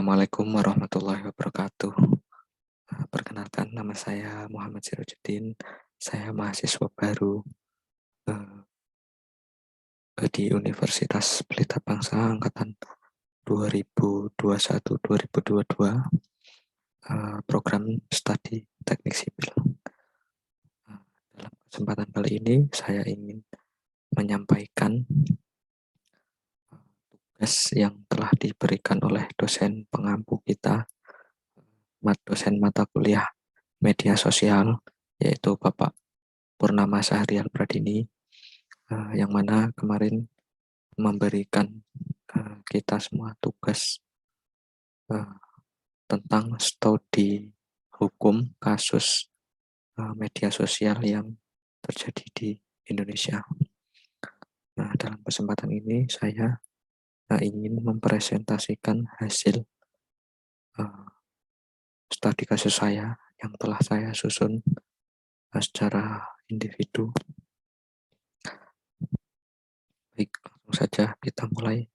Assalamualaikum warahmatullahi wabarakatuh. Perkenalkan nama saya Muhammad Sirajuddin. Saya mahasiswa baru di Universitas Pelita Bangsa angkatan 2021-2022, program studi teknik sipil. Dalam kesempatan kali ini saya ingin menyampaikan tugas yang telah diberikan oleh dosen pengampu kita, dosen mata kuliah media sosial, yaitu Bapak Purnama Sahrial Pradini, yang mana kemarin memberikan kita semua tugas tentang studi hukum kasus media sosial yang terjadi di Indonesia. Nah, dalam kesempatan ini saya ingin mempresentasikan hasil studi kasus saya yang telah saya susun secara individu. Baik, langsung saja kita mulai.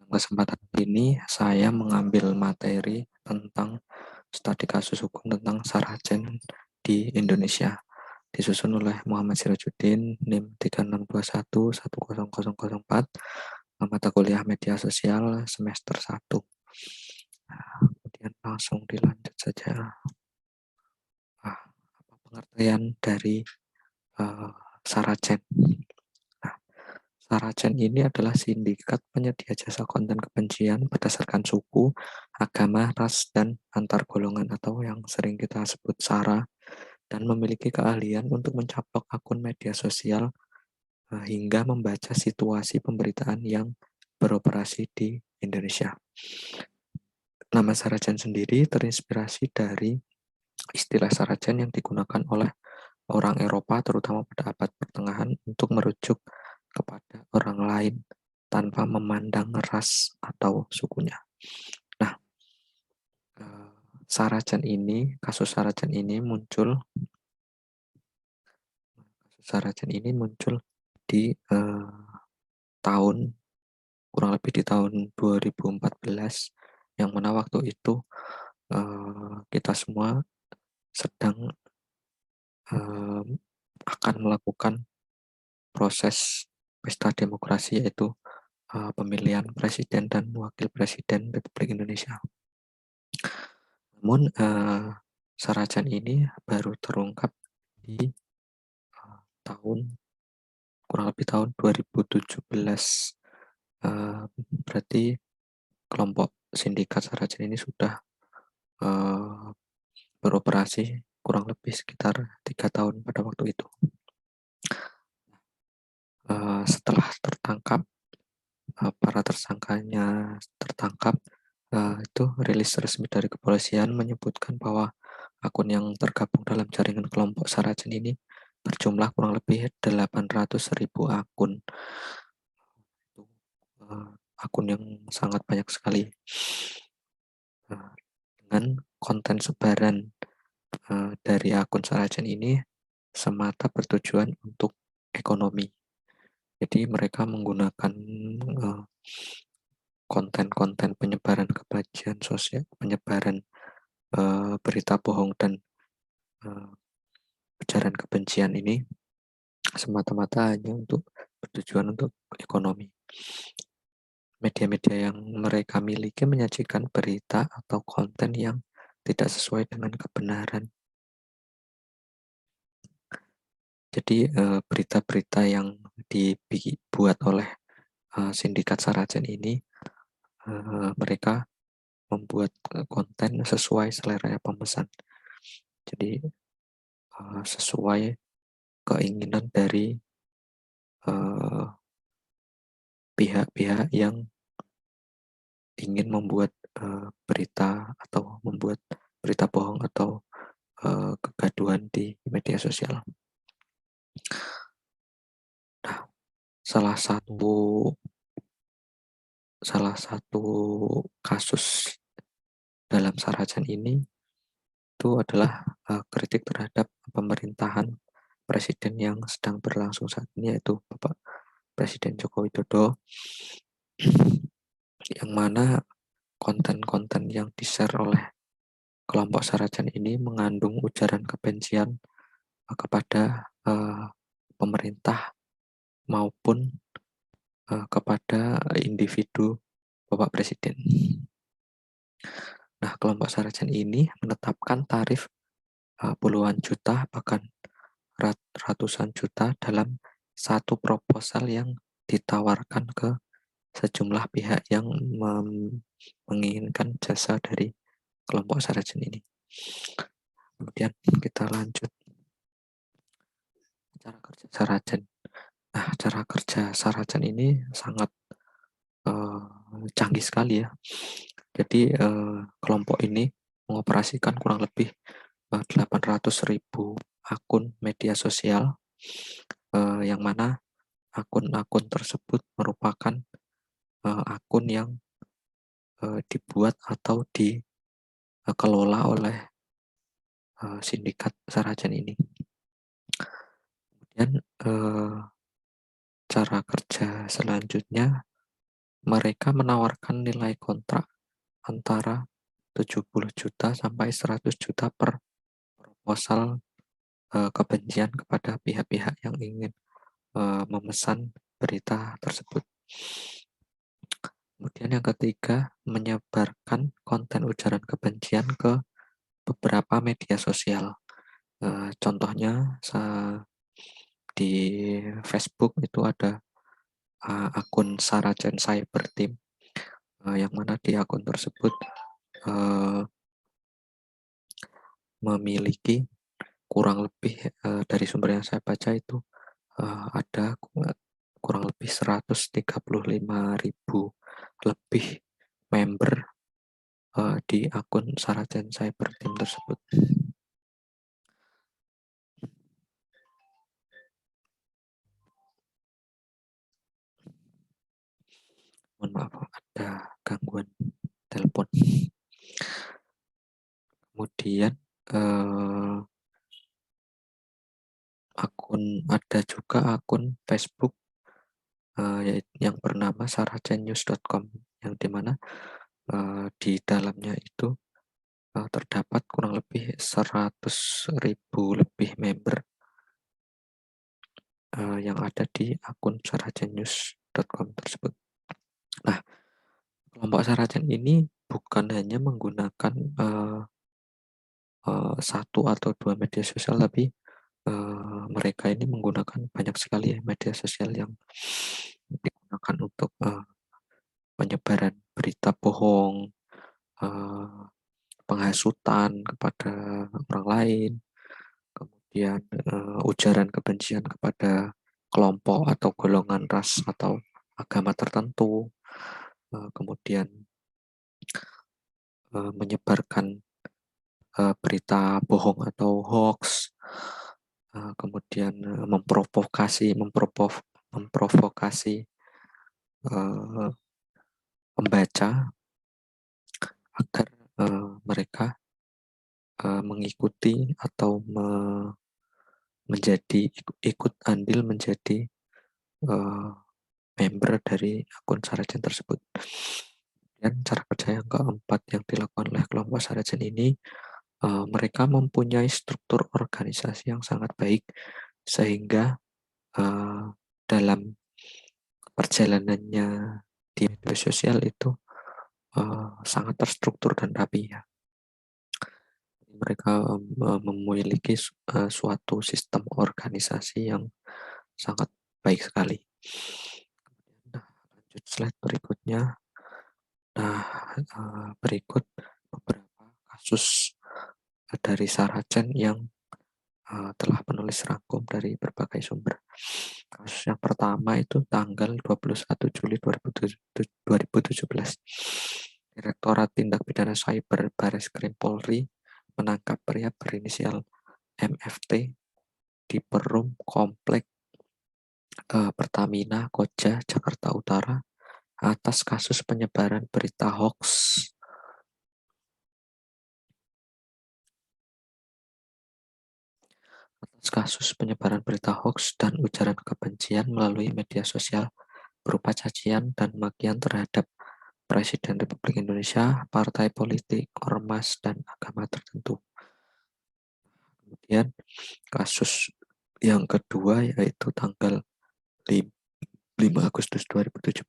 Dalam kesempatan ini saya mengambil materi tentang studi kasus hukum tentang Saracen di Indonesia, disusun oleh Muhammad Sirajuddin, NIM 36211004, mata kuliah media sosial semester 1. Kemudian langsung dilanjut saja. Apa pengertian dari Saracen? Saracen ini adalah sindikat penyedia jasa konten kebencian berdasarkan suku, agama, ras, dan antar golongan atau yang sering kita sebut SARA, dan memiliki keahlian untuk mencaplok akun media sosial hingga membaca situasi pemberitaan yang beroperasi di Indonesia. Nama Saracen sendiri terinspirasi dari istilah Saracen yang digunakan oleh orang Eropa terutama pada abad pertengahan untuk merujuk kepada orang lain tanpa memandang ras atau sukunya. Nah, kasus Saracen ini muncul di kurang lebih di tahun 2014, yang mana waktu itu kita semua sedang akan melakukan proses pesta demokrasi, yaitu pemilihan presiden dan wakil presiden Republik Indonesia. Namun Saracen ini baru terungkap di kurang lebih tahun 2017. Berarti kelompok sindikat Saracen ini sudah beroperasi kurang lebih sekitar 3 tahun pada waktu itu. Setelah tertangkap, para tersangkanya tertangkap, itu rilis resmi dari kepolisian menyebutkan bahwa akun yang tergabung dalam jaringan kelompok Saracen ini berjumlah kurang lebih 800.000 akun. Akun yang sangat banyak sekali. Dengan konten sebaran dari akun Saracen ini semata bertujuan untuk ekonomi. Jadi mereka menggunakan konten-konten penyebaran kebencian sosial, penyebaran berita bohong dan ujaran kebencian ini semata-mata hanya untuk bertujuan untuk ekonomi. Media-media yang mereka miliki menyajikan berita atau konten yang tidak sesuai dengan kebenaran. Jadi berita-berita yang dibuat oleh sindikat Saracen ini, mereka membuat konten sesuai selera pemesan. Jadi sesuai keinginan dari pihak-pihak yang ingin membuat berita atau membuat berita bohong atau kegaduhan di media sosial. Nah, salah satu salah satu kasus dalam Saracen ini itu adalah kritik terhadap pemerintahan presiden yang sedang berlangsung saat ini, yaitu Bapak Presiden Joko Widodo, yang mana konten-konten yang di-share oleh kelompok Saracen ini mengandung ujaran kebencian kepada pemerintah maupun kepada individu Bapak Presiden. Nah, kelompok Saracen ini menetapkan tarif puluhan juta, bahkan ratusan juta dalam satu proposal yang ditawarkan ke sejumlah pihak yang menginginkan jasa dari kelompok Saracen ini. Kemudian kita lanjut cara kerja Saracen. Nah, cara kerja Saracen ini sangat canggih sekali ya. Jadi kelompok ini mengoperasikan kurang lebih 800.000 akun media sosial, yang mana akun-akun tersebut merupakan akun yang dibuat atau dikelola oleh sindikat Saracen ini. Kemudian cara kerja selanjutnya, mereka menawarkan nilai kontrak antara 70 juta sampai 100 juta per proposal kebencian kepada pihak-pihak yang ingin memesan berita tersebut. Kemudian yang ketiga, menyebarkan konten ujaran kebencian ke beberapa media sosial. Contohnya di Facebook itu ada akun Saracen Cyber Team, yang mana di akun tersebut memiliki kurang lebih dari sumber yang saya baca itu ada kurang lebih 135.000 lebih member di akun Saracen Cyber Team tersebut. Mohon maaf, ada gangguan telepon. Kemudian ada juga akun Facebook yang bernama saracennews.com, yang dimana di dalamnya itu terdapat kurang lebih 100.000 lebih member yang ada di akun saracennews.com tersebut. Nah, kelompok Saracen ini bukan hanya menggunakan satu atau dua media sosial, tapi mereka ini menggunakan banyak sekali ya media sosial yang digunakan untuk penyebaran berita bohong, penghasutan kepada orang lain, kemudian ujaran kebencian kepada kelompok atau golongan ras atau agama tertentu, kemudian menyebarkan berita bohong atau hoax, kemudian memprovokasi pembaca agar mereka mengikuti atau ikut andil menjadi member dari akun Saracen tersebut. Dan cara kerja yang keempat yang dilakukan oleh kelompok Saracen ini, mereka mempunyai struktur organisasi yang sangat baik, sehingga dalam perjalanannya di media sosial itu sangat terstruktur dan rapi ya. Mereka memiliki suatu sistem organisasi yang sangat baik sekali. Nah, lanjut slide berikutnya. Nah, berikut beberapa kasus dari Saracen yang telah penulis rangkum dari berbagai sumber. Kasus yang pertama itu tanggal 21 Juli 2017. Direktorat Tindak Pidana Cyber Bareskrim Polri menangkap pria berinisial MFT di Perum Komplek Pertamina Koja, Jakarta Utara atas kasus penyebaran berita hoax dan ujaran kebencian melalui media sosial berupa cacian dan makian terhadap Presiden Republik Indonesia, partai politik, ormas, dan agama tertentu. Kemudian kasus yang kedua yaitu tanggal 5 Agustus 2017,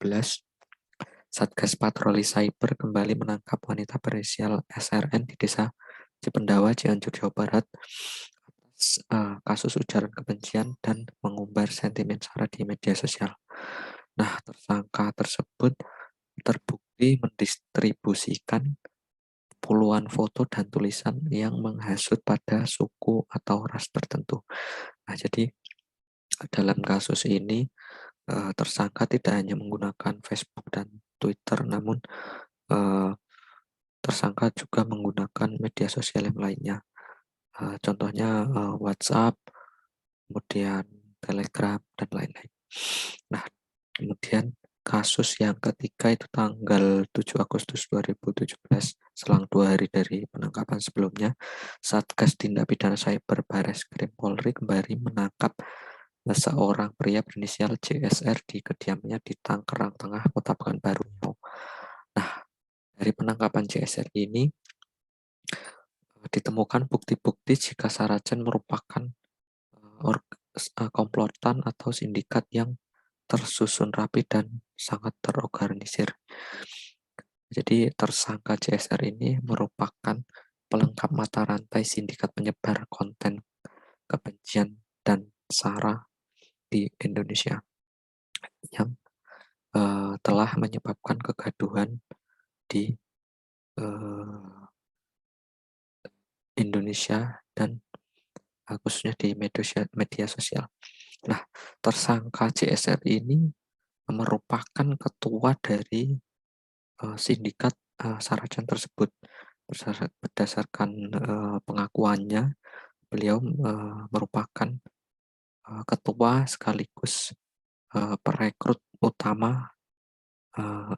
Satgas Patroli Cyber kembali menangkap wanita berinisial SRN di Desa Cipendawa, Cianjur, Jawa Barat atas kasus ujaran kebencian dan mengumbar sentimen sara di media sosial. Nah, tersangka tersebut terbukti mendistribusikan puluhan foto dan tulisan yang menghasut pada suku atau ras tertentu. Nah, jadi dalam kasus ini tersangka tidak hanya menggunakan Facebook dan Twitter, namun eh, tersangka juga menggunakan media sosial yang lainnya. Contohnya WhatsApp, kemudian Telegram, dan lain-lain. Nah, kemudian kasus yang ketiga itu tanggal 7 Agustus 2017, selang 2 hari dari penangkapan sebelumnya, Satgas Tindak Pidana Cyber Bareskrim Polri kembali menangkap seorang pria berinisial JSR di kediamannya di Tangerang Tengah, Kota Pekanbaru. Nah, dari penangkapan JSR ini ditemukan bukti-bukti jika Sarajen merupakan komplotan atau sindikat yang tersusun rapi dan sangat terorganisir. Jadi tersangka JSR ini merupakan pelengkap mata rantai sindikat penyebar konten kebencian dan sara di Indonesia yang telah menyebabkan kegaduhan di Indonesia dan khususnya di media sosial. Nah, tersangka JSR ini merupakan ketua dari sindikat Sarajan tersebut. Berdasarkan pengakuannya, beliau merupakan ketua sekaligus perekrut utama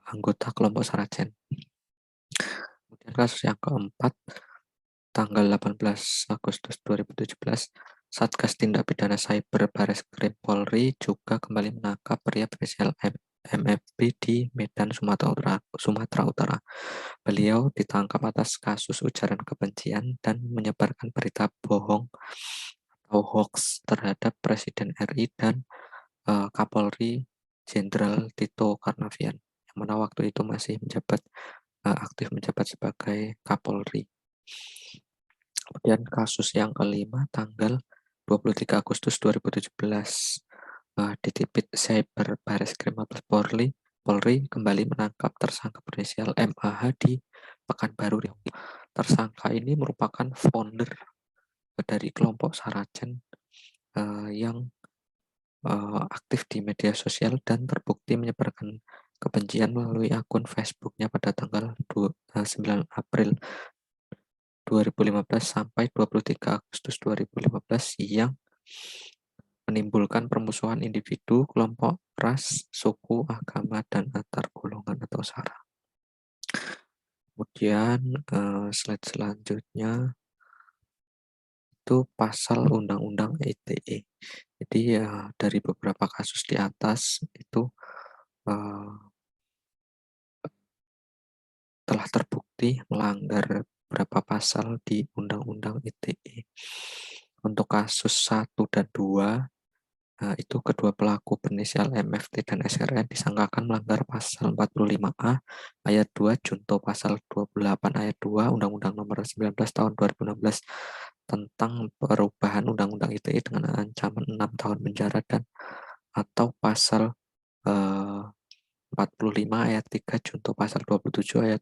anggota kelompok Sarajen. Kemudian kasus yang keempat, tanggal 18 Agustus 2017, Satgas Tindak Pidana Cyber Bareskrim Polri juga kembali menangkap pria berinisial MFB di Medan, Sumatera Utara. Beliau ditangkap atas kasus ujaran kebencian dan menyebarkan berita bohong atau hoax terhadap Presiden RI dan Kapolri Jenderal Tito Karnavian, yang mana waktu itu masih aktif menjabat sebagai Kapolri. Kemudian kasus yang kelima tanggal 23 Agustus 2017, Ditipit Cyber Bareskrim Mabes Polri kembali menangkap tersangka berinisial MAH di Pekanbaru Riau. Tersangka ini merupakan founder dari kelompok Sarajen yang aktif di media sosial dan terbukti menyebarkan kebencian melalui akun Facebooknya pada tanggal 9 April 2015 sampai 23 Agustus 2015 yang menimbulkan permusuhan individu, kelompok, ras, suku, agama, dan antar golongan atau sara. Kemudian slide selanjutnya itu pasal Undang-Undang ITE. Jadi ya dari beberapa kasus di atas itu telah terbukti melanggar beberapa pasal di Undang-Undang ITE. Untuk kasus 1 dan 2, itu kedua pelaku berinisial MFT dan SRN disangkakan melanggar pasal 45A ayat 2 junto pasal 28 ayat 2 Undang-Undang Nomor 19 tahun 2016 tentang perubahan Undang-Undang ITE dengan ancaman 6 tahun penjara dan atau pasal 45 ayat 3 junto pasal 27 ayat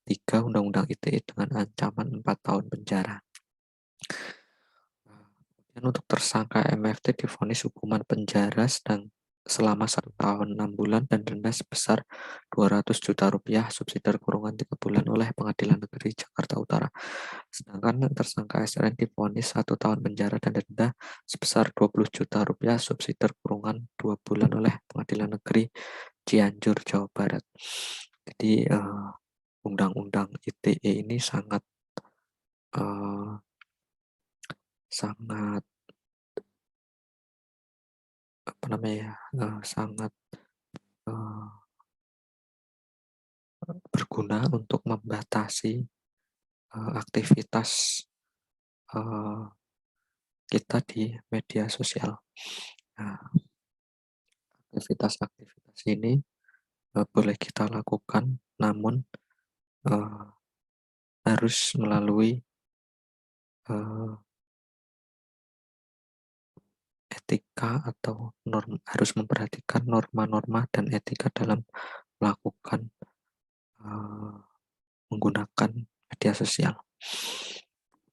3 Undang-Undang ITE dengan ancaman 4 tahun penjara. Dan untuk tersangka MFT divonis hukuman penjara selama 1 tahun 6 bulan dan denda sebesar 200 juta rupiah subsidi kurungan 3 bulan oleh Pengadilan Negeri Jakarta Utara. Sedangkan tersangka SRN divonis 1 tahun penjara dan denda sebesar 20 juta rupiah subsidi kurungan 2 bulan oleh Pengadilan Negeri Cianjur, Jawa Barat. Jadi undang-undang ITE ini sangat eh, sangat apa namanya ya, sangat eh, berguna untuk membatasi aktivitas eh, kita di media sosial. Nah, aktivitas-aktivitas ini boleh kita lakukan, namun eh, harus melalui eh, etika atau harus memperhatikan norma-norma dan etika dalam melakukan eh, menggunakan media sosial.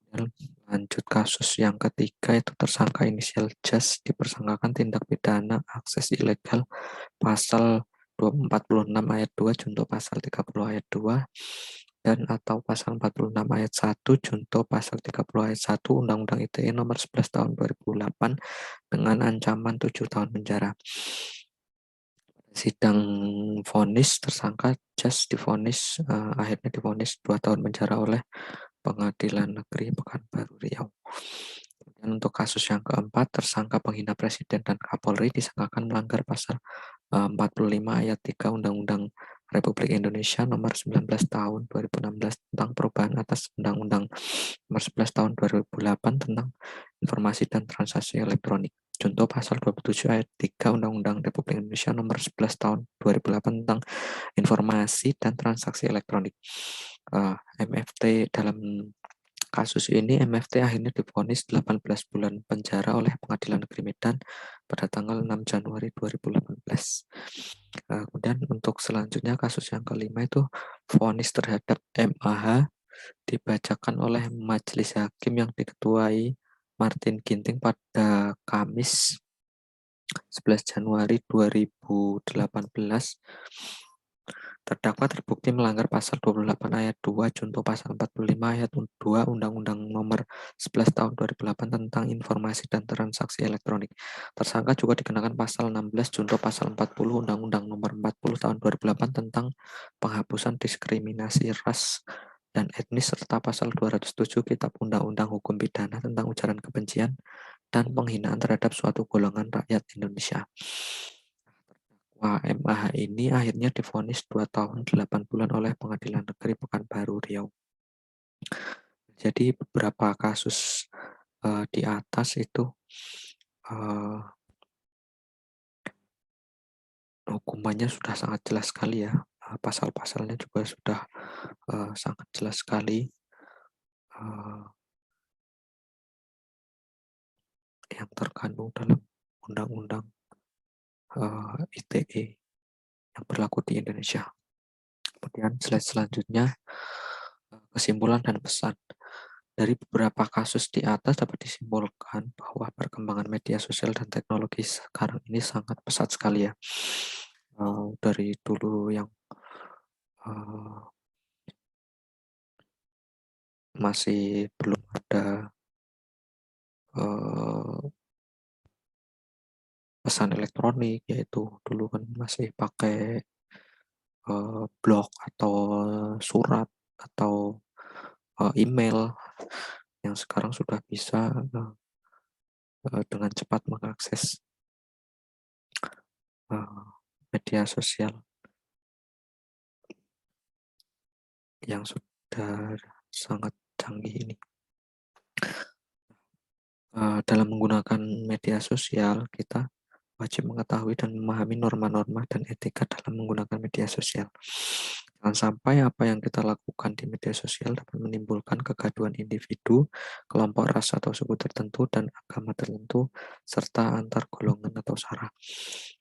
Dan lanjut kasus yang ketiga, itu tersangka inisial Jas dipersangkakan tindak pidana akses ilegal pasal 246 ayat 2 junto pasal 30 ayat 2 dan atau pasal 46 ayat 1 junto pasal 30 ayat 1 Undang-Undang ITE nomor 11 tahun 2008 dengan ancaman 7 tahun penjara. Sidang vonis tersangka Jas akhirnya divonis 2 tahun penjara oleh Pengadilan Negeri Pekanbaru Riau. Dan untuk kasus yang keempat, tersangka penghina Presiden dan Kapolri disangkakan melanggar pasal 45 ayat 3 Undang-Undang Republik Indonesia nomor 19 tahun 2016 tentang perubahan atas Undang-Undang nomor 11 tahun 2008 tentang informasi dan transaksi elektronik. Contoh pasal 27 ayat 3 Undang-Undang Republik Indonesia nomor 11 tahun 2008 tentang informasi dan transaksi elektronik. MFT dalam kasus ini, MFT akhirnya divonis 18 bulan penjara oleh Pengadilan Negeri Medan pada tanggal 6 Januari 2018. Kemudian untuk selanjutnya kasus yang kelima itu vonis terhadap MAH dibacakan oleh majelis hakim yang diketuai Martin Ginting pada Kamis 11 Januari 2018. Terdakwa terbukti melanggar pasal 28 ayat 2 junto pasal 45 ayat 2 Undang-Undang nomor 11 tahun 2008 tentang informasi dan transaksi elektronik. Tersangka juga dikenakan pasal 16 junto pasal 40 Undang-Undang nomor 40 tahun 2008 tentang penghapusan diskriminasi ras dan etnis serta pasal 207 Kitab Undang-Undang Hukum Pidana tentang ujaran kebencian dan penghinaan terhadap suatu golongan rakyat Indonesia. MAH ini akhirnya divonis 2 tahun 8 bulan oleh Pengadilan Negeri Pekanbaru Riau. Jadi beberapa kasus di atas itu hukumannya sudah sangat jelas sekali ya. Pasal-pasalnya juga sudah sangat jelas sekali yang terkandung dalam Undang-Undang ITE yang berlaku di Indonesia. Kemudian slide selanjutnya, kesimpulan dan pesan. Dari beberapa kasus di atas dapat disimpulkan bahwa perkembangan media sosial dan teknologi sekarang ini sangat pesat sekali ya. Dari dulu yang masih belum ada pesan elektronik, yaitu dulu kan masih pakai blog atau surat atau email, yang sekarang sudah bisa dengan cepat mengakses media sosial yang sudah sangat canggih ini. Dalam menggunakan media sosial, kita wajib mengetahui dan memahami norma-norma dan etika dalam menggunakan media sosial. Jangan sampai apa yang kita lakukan di media sosial dapat menimbulkan kegaduhan individu, kelompok ras atau suku tertentu, dan agama tertentu, serta antar golongan atau sara.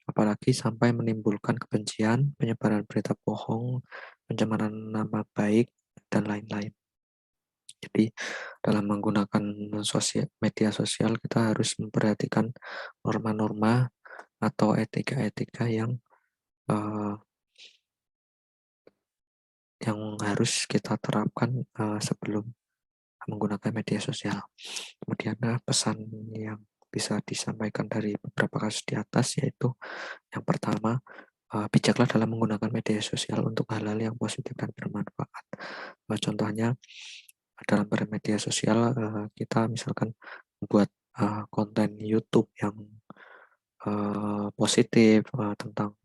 Apalagi sampai menimbulkan kebencian, penyebaran berita bohong, pencemaran nama baik, dan lain-lain. Jadi dalam menggunakan media sosial kita harus memperhatikan norma-norma atau etika-etika yang harus kita terapkan sebelum menggunakan media sosial. Kemudian pesan yang bisa disampaikan dari beberapa kasus di atas, yaitu yang pertama, bijaklah dalam menggunakan media sosial untuk hal-hal yang positif dan bermanfaat. Contohnya dalam bermedia sosial kita misalkan buat konten YouTube yang positif tentang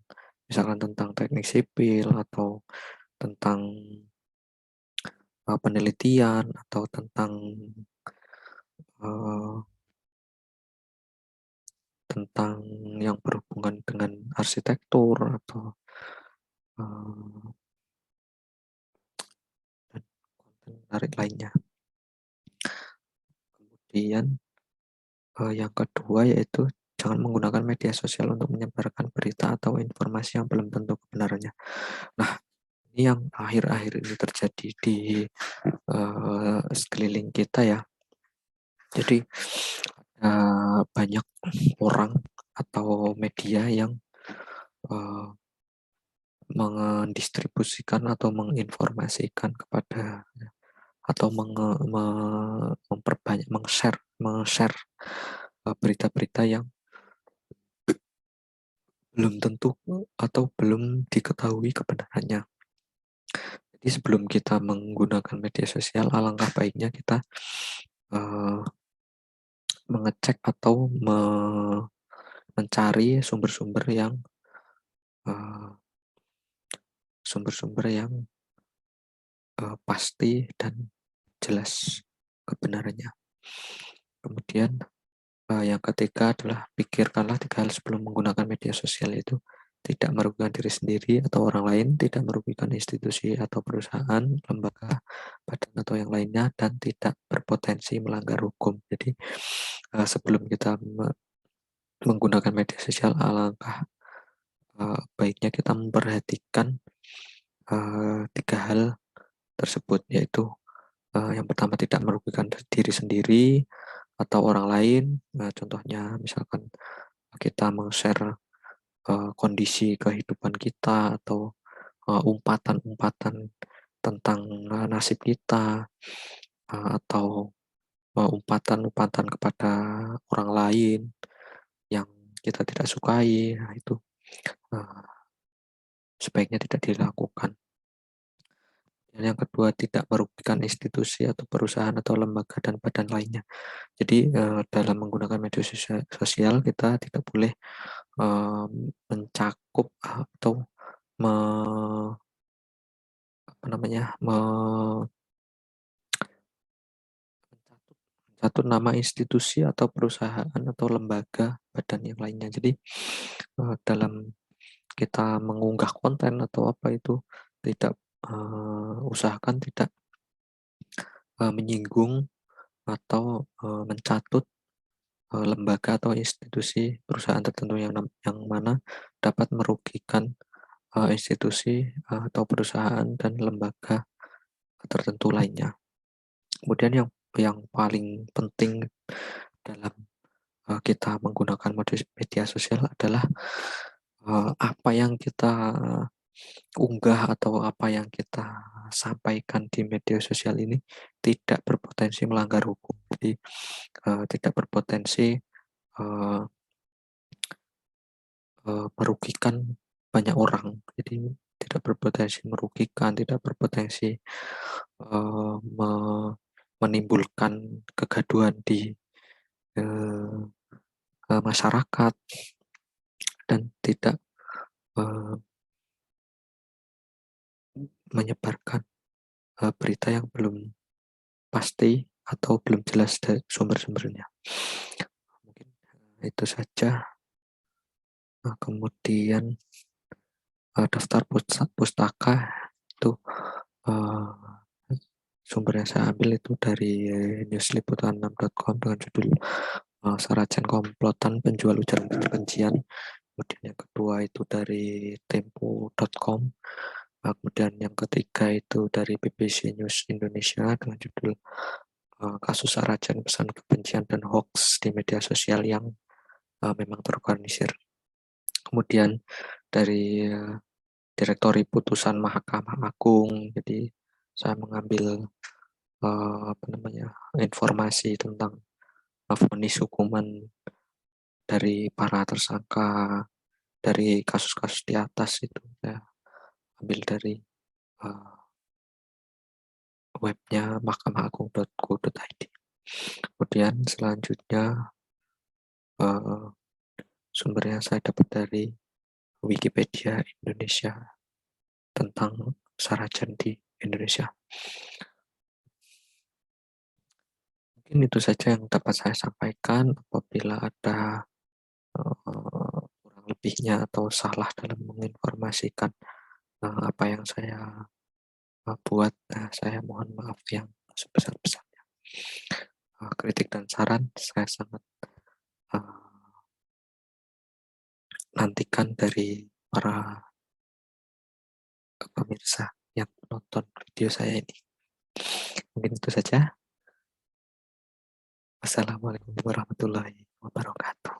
misalkan tentang teknik sipil atau tentang penelitian atau tentang uh, tentang yang berhubungan dengan arsitektur atau uh, dan konten menarik lainnya. Kemudian yang kedua yaitu jangan menggunakan media sosial untuk menyebarkan berita atau informasi yang belum tentu kebenarannya. Nah, ini yang akhir-akhir ini terjadi di sekeliling kita ya. Jadi banyak orang atau media yang mendistribusikan atau menginformasikan kepada atau memperbanyak meng-share berita-berita yang belum tentu atau belum diketahui kebenarannya. Jadi sebelum kita menggunakan media sosial, alangkah baiknya kita mengecek atau mencari sumber-sumber yang pasti dan jelas kebenarannya. Kemudian yang ketiga adalah pikirkanlah 3 hal sebelum menggunakan media sosial, itu tidak merugikan diri sendiri atau orang lain, tidak merugikan institusi atau perusahaan, lembaga, badan atau yang lainnya, dan tidak berpotensi melanggar hukum. Jadi sebelum kita menggunakan media sosial, alangkah baiknya kita memperhatikan 3 hal tersebut, yaitu yang pertama tidak merugikan diri sendiri atau orang lain. Contohnya misalkan kita meng-share kondisi kehidupan kita atau umpatan-umpatan tentang nasib kita atau umpatan-umpatan kepada orang lain yang kita tidak sukai. Nah, itu sebaiknya tidak dilakukan. Dan yang kedua, tidak merugikan institusi atau perusahaan atau lembaga dan badan lainnya. Jadi dalam menggunakan media sosial kita tidak boleh mencakup atau me, apa namanya mencatur nama institusi atau perusahaan atau lembaga badan yang lainnya. Jadi dalam kita mengunggah konten atau apa itu tidak usahakan tidak menyinggung atau mencatut lembaga atau institusi perusahaan tertentu yang mana dapat merugikan institusi atau perusahaan dan lembaga tertentu lainnya. Kemudian yang paling penting dalam kita menggunakan media sosial adalah apa yang kita unggah atau apa yang kita sampaikan di media sosial ini tidak berpotensi melanggar hukum. Jadi tidak berpotensi merugikan banyak orang. Jadi tidak berpotensi merugikan, tidak berpotensi menimbulkan kegaduhan di masyarakat dan tidak menyebarkan berita yang belum pasti atau belum jelas dari sumber-sumbernya. Mungkin itu saja. Kemudian daftar pustaka itu sumber yang saya ambil itu dari newsliputan6.com dengan judul Saracen Komplotan Penjual Ujaran Kebencian. Kemudian yang kedua itu dari tempo.com. Kemudian yang ketiga itu dari BBC News Indonesia dengan judul Kasus Saracen Pesan Kebencian dan Hoax di Media Sosial yang memang terorganisir. Kemudian dari Direktori Putusan Mahkamah Agung. Jadi saya mengambil informasi tentang vonis hukuman dari para tersangka dari kasus-kasus di atas itu saya ambil dari, webnya mahkamahAgung.go.id. Kemudian selanjutnya, eee, sumbernya saya dapat dari Wikipedia Indonesia tentang Saracen di Indonesia. Mungkin itu saja yang dapat saya sampaikan. Apabila ada, kurang lebihnya atau salah dalam menginformasikan, apa yang saya, buat, saya mohon maaf yang sebesar-besarnya. Kritik dan saran saya sangat, eee, nantikan dari para pemirsa yang menonton video saya ini. Mungkin itu saja. Wassalamualaikum warahmatullahi wabarakatuh.